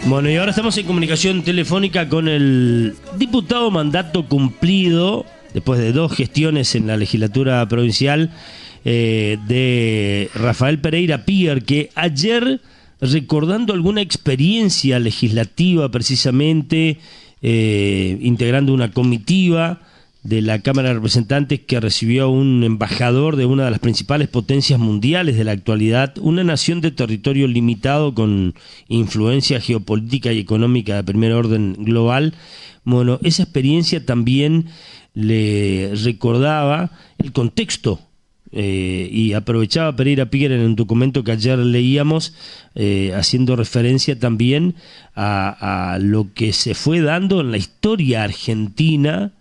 Bueno, y ahora estamos en comunicación telefónica con el diputado mandato cumplido, después de 2 gestiones en la legislatura provincial, de Rafael Pereira Pier, que ayer, recordando alguna experiencia legislativa precisamente, integrando una comitiva de la Cámara de Representantes que recibió a un embajador de una de las principales potencias mundiales de la actualidad, una nación de territorio limitado con influencia geopolítica y económica de primer orden global. Bueno, esa experiencia también le recordaba el contexto y aprovechaba Pereira Pier en un documento que ayer leíamos, haciendo referencia también a lo que se fue dando en la historia argentina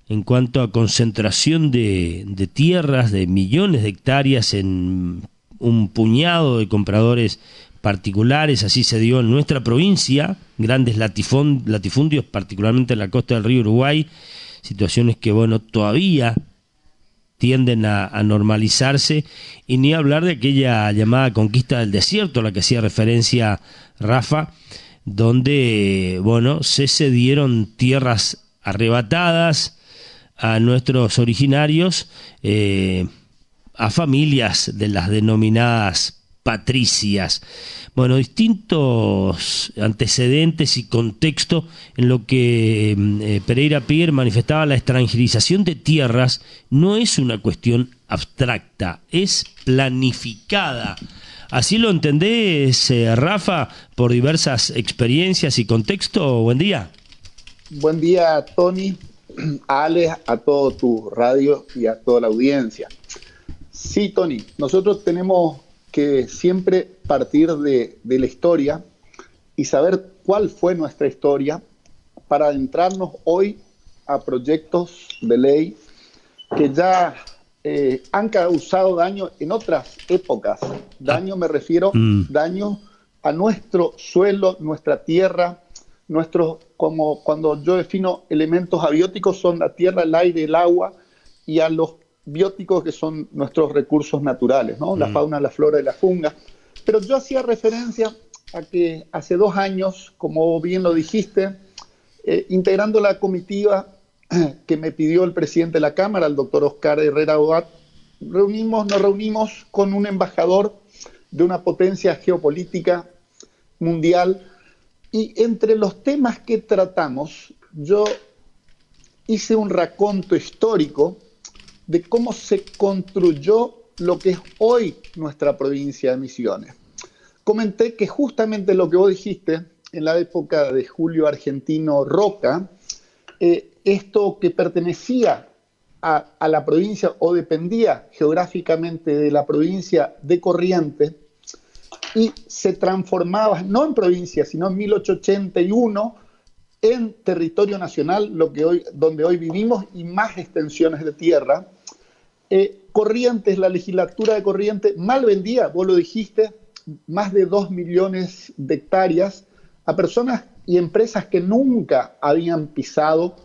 en cuanto a concentración de tierras, de millones de hectáreas en un puñado de compradores particulares. Así se dio en nuestra provincia, grandes latifundios, particularmente en la costa del río Uruguay, situaciones que, bueno, todavía tienden a normalizarse, y ni hablar de aquella llamada conquista del desierto a la que hacía referencia Rafa, donde, bueno, se cedieron tierras arrebatadas a nuestros originarios, a familias de las denominadas patricias. Bueno, distintos antecedentes y contexto en lo que Pereira Pier manifestaba. La extranjerización de tierras no es una cuestión abstracta, es planificada. ¿Así lo entendés, Rafa, por diversas experiencias y contexto? Buen día. Buen día, Tony, a Alex, a todo tu radio y a toda la audiencia. Sí, Tony, nosotros tenemos que siempre partir de la historia y saber cuál fue nuestra historia para adentrarnos hoy a proyectos de ley que ya han causado daño en otras épocas. Daño, me refiero, daño a nuestro suelo, nuestra tierra, como cuando yo defino elementos abióticos, son la tierra, el aire, el agua, y a los bióticos, que son nuestros recursos naturales, ¿no? La fauna, la flora y la funga. Pero yo hacía referencia a que hace 2 años, como bien lo dijiste, integrando la comitiva que me pidió el presidente de la Cámara, el doctor Oscar Herrera Boat, nos reunimos con un embajador de una potencia geopolítica mundial. Y entre los temas que tratamos, yo hice un raconto histórico de cómo se construyó lo que es hoy nuestra provincia de Misiones. Comenté que justamente lo que vos dijiste, en la época de Julio Argentino Roca, esto que pertenecía a la provincia o dependía geográficamente de la provincia de Corrientes, y se transformaba, no en provincia, sino en 1881, en territorio nacional, donde hoy vivimos, y más extensiones de tierra. Corrientes, la legislatura de Corrientes, mal vendía, vos lo dijiste, más de 2 millones de hectáreas a personas y empresas que nunca habían pisado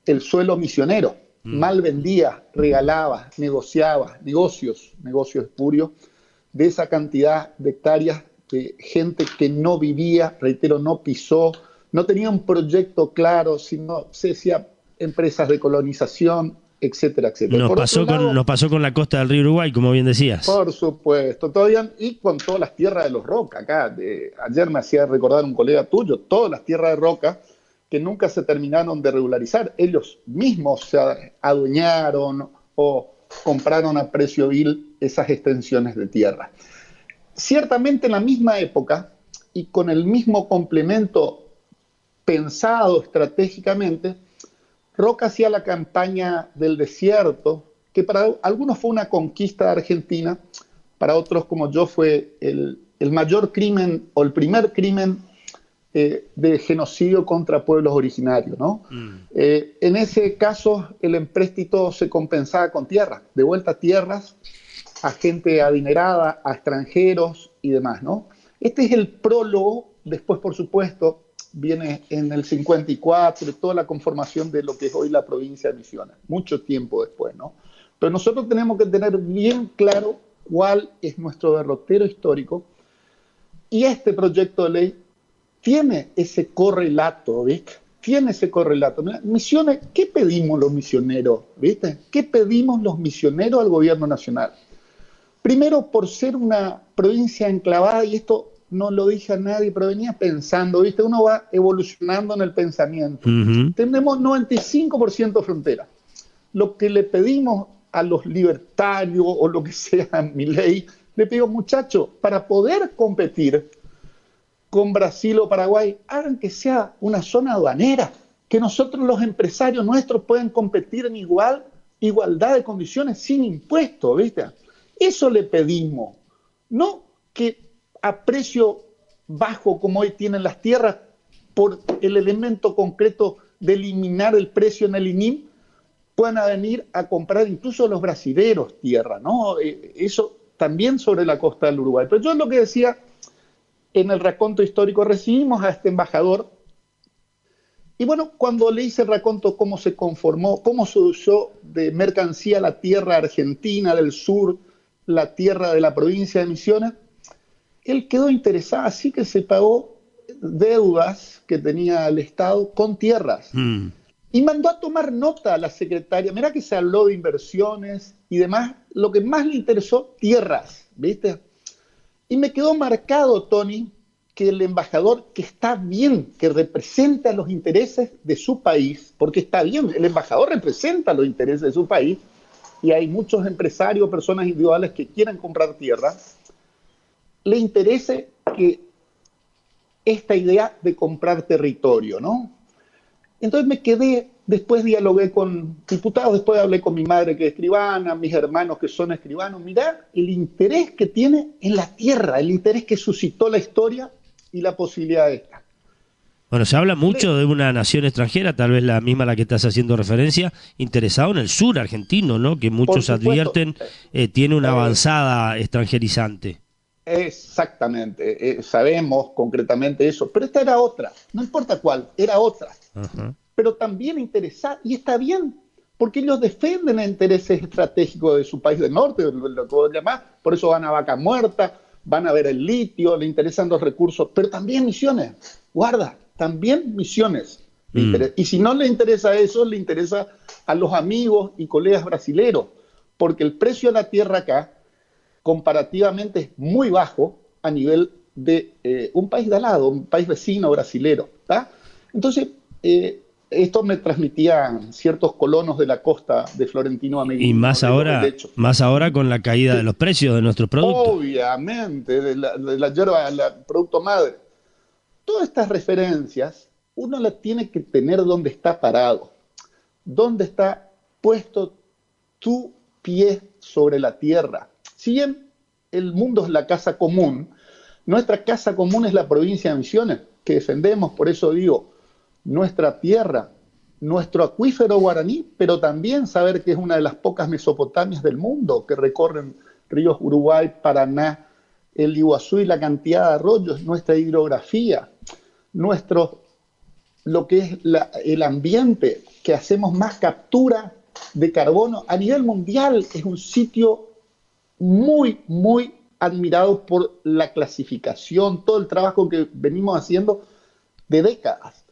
el suelo misionero. Mal vendía, regalaba, negociaba, negocios espurios, de esa cantidad de hectáreas de gente que no vivía, reitero, no pisó, no tenía un proyecto claro, sino se decía empresas de colonización, etcétera, etcétera. Nos pasó con la costa del río Uruguay, como bien decías. Por supuesto, todavía, y con todas las tierras de los Roca, acá, ayer me hacía recordar un colega tuyo, todas las tierras de Roca que nunca se terminaron de regularizar, ellos mismos se adueñaron o compraron a precio vil esas extensiones de tierra. Ciertamente en la misma época y con el mismo complemento pensado estratégicamente, Roca hacía la campaña del desierto, que para algunos fue una conquista de Argentina, para otros como yo fue el mayor crimen o el primer crimen de genocidio contra pueblos originarios, ¿no? En ese caso el empréstito se compensaba con tierra, de vuelta tierras a gente adinerada, a extranjeros y demás, ¿no? Este es el prólogo. Después, por supuesto, viene en el 54 toda la conformación de lo que es hoy la provincia de Misiones, mucho tiempo después, ¿no? Pero nosotros tenemos que tener bien claro cuál es nuestro derrotero histórico, y este proyecto de ley tiene ese correlato, ¿viste? Tiene ese correlato. Misiones, ¿qué pedimos los misioneros? ¿Viste? ¿Qué pedimos los misioneros al gobierno nacional? Primero, por ser una provincia enclavada, y esto no lo dije a nadie, pero venía pensando, ¿viste? Uno va evolucionando en el pensamiento. Tenemos 95% frontera. Lo que le pedimos a los libertarios o lo que sea, Milei, le pido, muchachos, para poder competir con Brasil o Paraguay, hagan que sea una zona aduanera, que nosotros los empresarios nuestros puedan competir en igualdad de condiciones sin impuestos, ¿viste? Eso le pedimos, no que a precio bajo como hoy tienen las tierras por el elemento concreto de eliminar el precio en el INIM, puedan venir a comprar incluso los brasileros tierra, ¿no? Eso también sobre la costa del Uruguay. Pero yo lo que decía, en el raconto histórico recibimos a este embajador y bueno, cuando le hice el raconto cómo se conformó, cómo se usó de mercancía la tierra argentina del sur, la tierra de la provincia de Misiones, él quedó interesado, así que se pagó deudas que tenía el Estado con tierras. Y mandó a tomar nota a la secretaria. Mirá que se habló de inversiones y demás. Lo que más le interesó, tierras, ¿viste? Y me quedó marcado, Tony, que el embajador, que está bien, que representa los intereses de su país, porque está bien, el embajador representa los intereses de su país, y hay muchos empresarios, personas individuales que quieren comprar tierra, le interese que esta idea de comprar territorio, ¿no? Entonces me quedé, después dialogué con diputados, después hablé con mi madre que es escribana, mis hermanos que son escribanos. Mirá el interés que tiene en la tierra, el interés que suscitó la historia y la posibilidad de esta. Bueno, se habla mucho de una nación extranjera, tal vez la misma a la que estás haciendo referencia, interesado en el sur argentino, ¿no? Que muchos advierten tiene una avanzada extranjerizante. Exactamente, sabemos concretamente eso, pero esta era otra, no importa cuál, era otra. Pero también interesada, y está bien, porque ellos defienden los intereses estratégicos de su país del norte, lo que vos llamás, por eso van a Vaca Muerta, van a ver el litio, le interesan los recursos, pero también Misiones, guarda, también Misiones. Y si no le interesa eso, le interesa a los amigos y colegas brasileros, porque el precio de la tierra acá, comparativamente, es muy bajo a nivel de un país de al lado, un país vecino brasilero, ¿tá? Entonces, esto me transmitían ciertos colonos de la costa de Florentino Ameghino. Y más ahora con la caída de los precios de nuestros productos. Obviamente, de la yerba, el producto madre. Todas estas referencias, uno las tiene que tener donde está parado, donde está puesto tu pie sobre la tierra. Si bien el mundo es la casa común, nuestra casa común es la provincia de Misiones, que defendemos, por eso digo, nuestra tierra, nuestro acuífero guaraní, pero también saber que es una de las pocas Mesopotamias del mundo que recorren ríos Uruguay, Paraná, el Iguazú y la cantidad de arroyos, nuestra hidrografía, lo que es el ambiente, que hacemos más captura de carbono a nivel mundial, es un sitio muy, muy admirado por la clasificación, todo el trabajo que venimos haciendo de décadas.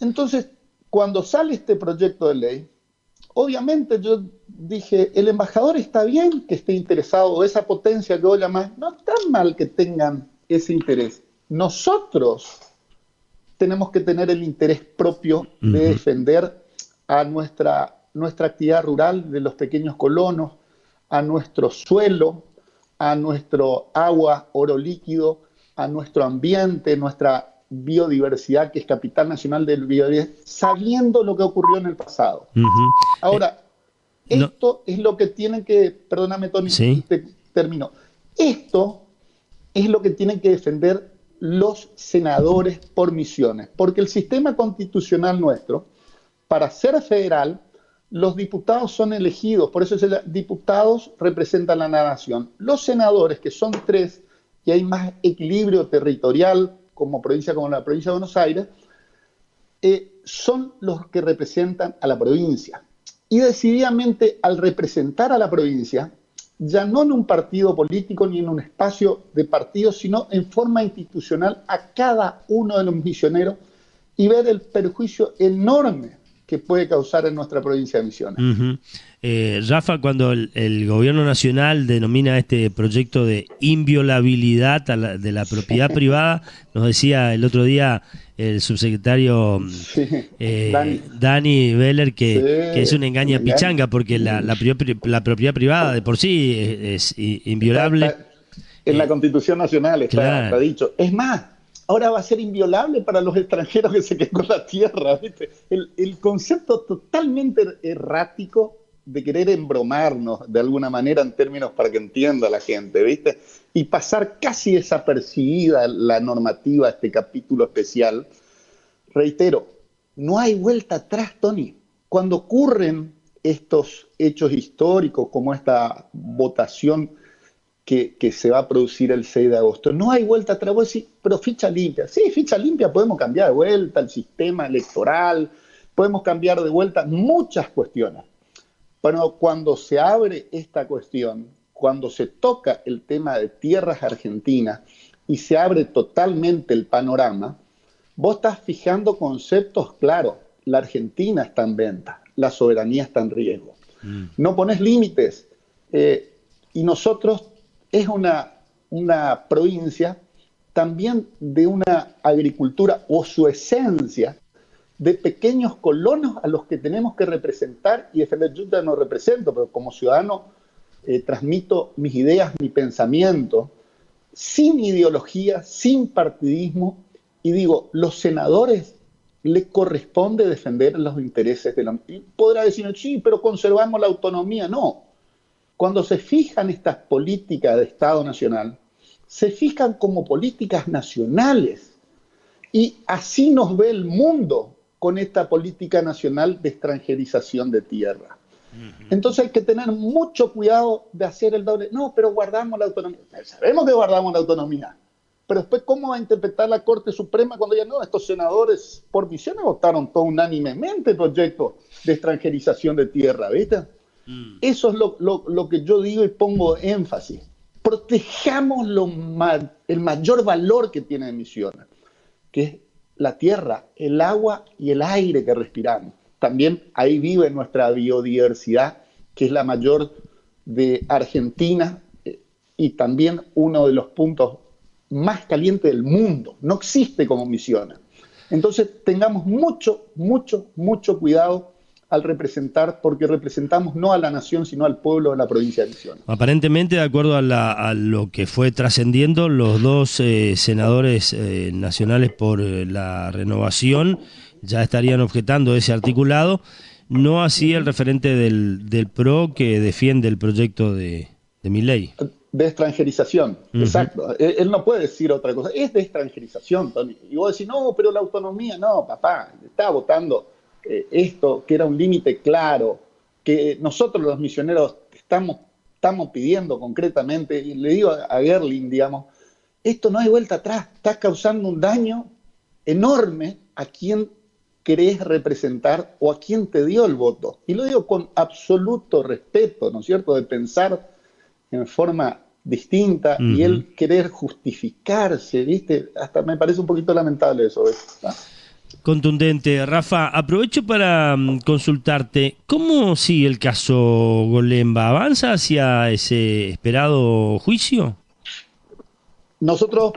Entonces, cuando sale este proyecto de ley, obviamente yo dije, el embajador está bien que esté interesado, esa potencia que vos llamás, no está mal que tengan ese interés. Nosotros tenemos que tener el interés propio de defender a nuestra actividad rural de los pequeños colonos, a nuestro suelo, a nuestro agua, oro líquido, a nuestro ambiente, nuestra biodiversidad, que es capital nacional del biodiversidad, sabiendo lo que ocurrió en el pasado. Ahora, esto es lo que tienen que, perdóname Tony, ¿sí? Termino. Esto es lo que tienen que defender los senadores por Misiones, porque el sistema constitucional nuestro, para ser federal, los diputados son elegidos, por eso diputados representan a la nación. Los senadores, que son 3, y hay más equilibrio territorial como la provincia de Buenos Aires, son los que representan a la provincia. Y decididamente, al representar a la provincia, ya no en un partido político ni en un espacio de partido, sino en forma institucional a cada uno de los misioneros y ver el perjuicio enorme que puede causar en nuestra provincia de Misiones. Ujú. Rafa, cuando el gobierno nacional denomina este proyecto de inviolabilidad de la propiedad privada, nos decía el otro día el subsecretario Sí, Dani. Dani Beller Sí, que es una engaña me engaña. pichanga porque la propiedad privada de por sí inviolable. Está en la Constitución Nacional, está Claro. dicho. Es más, ahora va a ser inviolable para los extranjeros que se queden con la tierra. ¿Viste? El concepto totalmente errático de querer embromarnos de alguna manera en términos para que entienda la gente, ¿viste? Y pasar casi desapercibida la normativa, este capítulo especial. Reitero, no hay vuelta atrás, Tony. Cuando ocurren estos hechos históricos como esta votación que se va a producir el 6 de agosto. No hay vuelta atrás. Vos decís, pero ficha limpia. Sí, ficha limpia, podemos cambiar de vuelta el sistema electoral, podemos cambiar de vuelta muchas cuestiones. Pero cuando se abre esta cuestión, cuando se toca el tema de tierras argentinas y se abre totalmente el panorama, vos estás fijando conceptos claros. La Argentina está en venta, la soberanía está en riesgo. No pones límites. Y nosotros es una provincia también de una agricultura o su esencia de pequeños colonos a los que tenemos que representar y defender. Yo ya no represento, pero como ciudadano transmito mis ideas, mi pensamiento, sin ideología, sin partidismo, y digo, los senadores les corresponde defender los intereses de la... Y podrá decir, sí, pero conservamos la autonomía. No. Cuando se fijan estas políticas de Estado Nacional, se fijan como políticas nacionales. Y así nos ve el mundo con esta política nacional de extranjerización de tierra. Entonces hay que tener mucho cuidado de hacer el doble. No, pero guardamos la autonomía. Sabemos que guardamos la autonomía. Pero después, ¿cómo va a interpretar la Corte Suprema cuando ya no? Estos senadores por Misiones votaron todo unánimemente el proyecto de extranjerización de tierra, ¿viste? Eso es lo que yo digo y pongo énfasis. Protejamos el mayor valor que tiene Misiones, que es la tierra, el agua y el aire que respiramos. También ahí vive nuestra biodiversidad, que es la mayor de Argentina y también uno de los puntos más calientes del mundo. No existe como Misiones. Entonces tengamos mucho cuidado al representar, porque representamos no a la nación, sino al pueblo de la provincia de Misiones. Aparentemente, de acuerdo a lo que fue trascendiendo, los dos senadores nacionales por la renovación ya estarían objetando ese articulado, no así el referente del PRO que defiende el proyecto de Milei. De extranjerización, exacto. Él no puede decir otra cosa. Es de extranjerización, Tony. Y vos decís, no, pero la autonomía, no, papá, estaba votando esto, que era un límite claro, que nosotros los misioneros estamos pidiendo concretamente, y le digo a Gerling, digamos, esto no hay vuelta atrás, estás causando un daño enorme a quien querés representar o a quien te dio el voto. Y lo digo con absoluto respeto, ¿no es cierto?, de pensar en forma distinta y él querer justificarse, ¿viste? Hasta me parece un poquito lamentable eso, ¿no? Contundente. Rafa, aprovecho para consultarte, ¿cómo sigue el caso Golemba? ¿Avanza hacia ese esperado juicio? Nosotros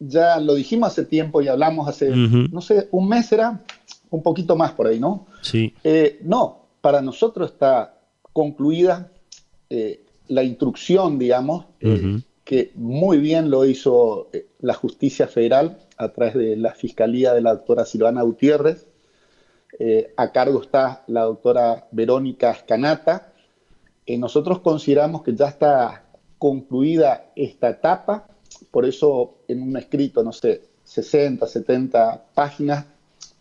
ya lo dijimos hace tiempo y hablamos hace, no sé, un mes era, un poquito más por ahí, ¿no? Sí. No, para nosotros está concluida la instrucción, digamos, que muy bien lo hizo la justicia federal a través de la fiscalía de la doctora Silvana Gutiérrez. A cargo está la doctora Verónica Escanata. Nosotros consideramos que ya está concluida esta etapa, por eso en un escrito, no sé, 60, 70 páginas,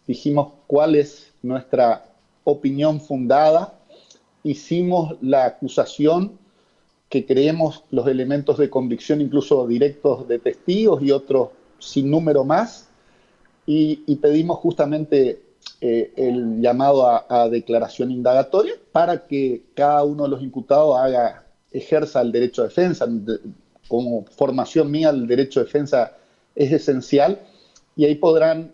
dijimos cuál es nuestra opinión fundada, hicimos la acusación que creemos los elementos de convicción, incluso directos de testigos y otros sin número más, y pedimos justamente el llamado a declaración indagatoria para que cada uno de los imputados haga ejerza el derecho a defensa. Como formación mía, el derecho a defensa es esencial y ahí podrán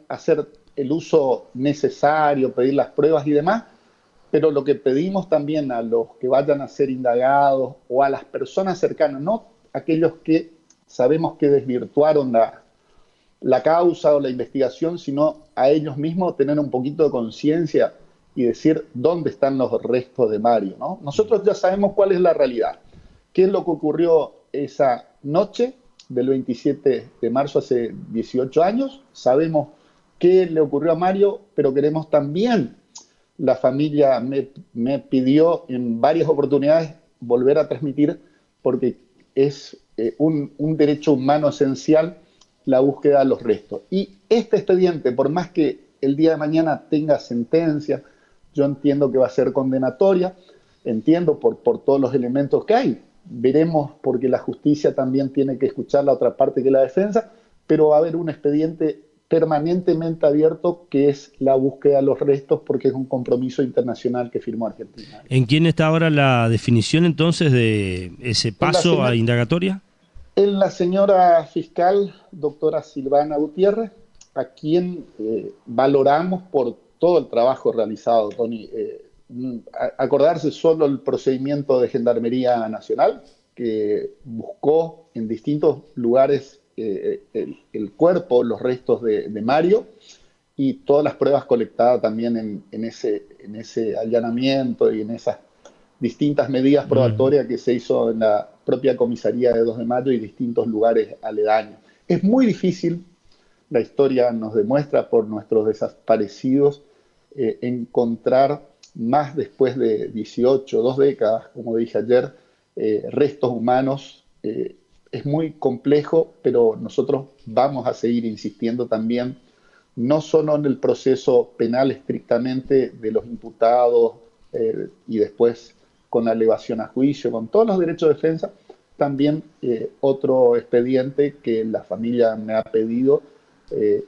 hacer el uso necesario, pedir las pruebas y demás, pero lo que pedimos también a los que vayan a ser indagados o a las personas cercanas, no aquellos que sabemos que desvirtuaron la causa o la investigación, sino a ellos mismos tener un poquito de conciencia y decir dónde están los restos de Mario, ¿no? Nosotros ya sabemos cuál es la realidad, qué es lo que ocurrió esa noche del 27 de marzo hace 18 años, sabemos qué le ocurrió a Mario, pero queremos también, la familia me pidió en varias oportunidades volver a transmitir, porque es un derecho humano esencial la búsqueda de los restos. Y este expediente, por más que el día de mañana tenga sentencia, yo entiendo que va a ser condenatoria, entiendo por todos los elementos que hay. Veremos, porque la justicia también tiene que escuchar la otra parte que la defensa, pero va a haber un expediente permanentemente abierto que es la búsqueda de los restos, porque es un compromiso internacional que firmó Argentina. ¿En quién está ahora la definición entonces de ese paso a indagatoria? En la señora fiscal, doctora Silvana Gutiérrez, a quien valoramos por todo el trabajo realizado, Tony. Acordarse solo el procedimiento de Gendarmería Nacional, que buscó en distintos lugares el cuerpo, los restos de Mario, y todas las pruebas colectadas también en ese allanamiento y en esas distintas medidas probatorias que se hizo en la propia comisaría de 2 de mayo y distintos lugares aledaños. Es muy difícil, la historia nos demuestra por nuestros desaparecidos, encontrar más después de 18, 2 décadas, como dije ayer, restos humanos. Es muy complejo, pero nosotros vamos a seguir insistiendo también, no solo en el proceso penal estrictamente de los imputados y después con la elevación a juicio, con todos los derechos de defensa, también otro expediente que la familia me ha pedido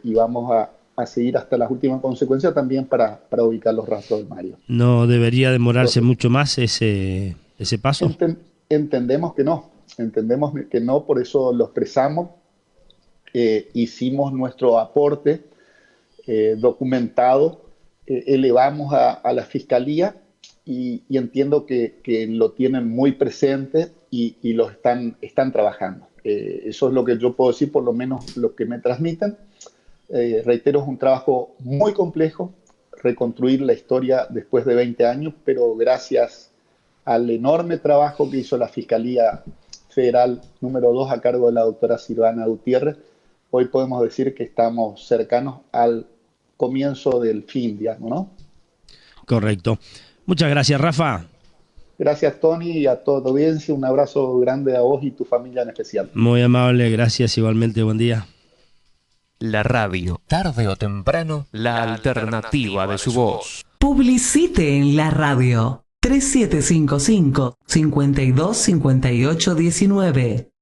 y vamos a seguir hasta las últimas consecuencias también para ubicar los rastros de Mario. ¿No debería demorarse mucho más ese paso? Entendemos que no, por eso lo expresamos, hicimos nuestro aporte documentado, elevamos a la Fiscalía y entiendo que lo tienen muy presente y lo están trabajando. Eso es lo que yo puedo decir, por lo menos lo que me transmiten. Reitero, es un trabajo muy complejo, reconstruir la historia después de 20 años, pero gracias al enorme trabajo que hizo la Fiscalía Federal número 2 a cargo de la doctora Silvana Gutiérrez, hoy podemos decir que estamos cercanos al comienzo del fin, digamos, ¿no? Correcto. Muchas gracias, Rafa. Gracias, Tony, y a toda tu audiencia. Un abrazo grande a vos y tu familia en especial. Muy amable, gracias igualmente. Buen día. La radio, tarde o temprano, la alternativa de su voz. Publicite en la radio. 3755 525819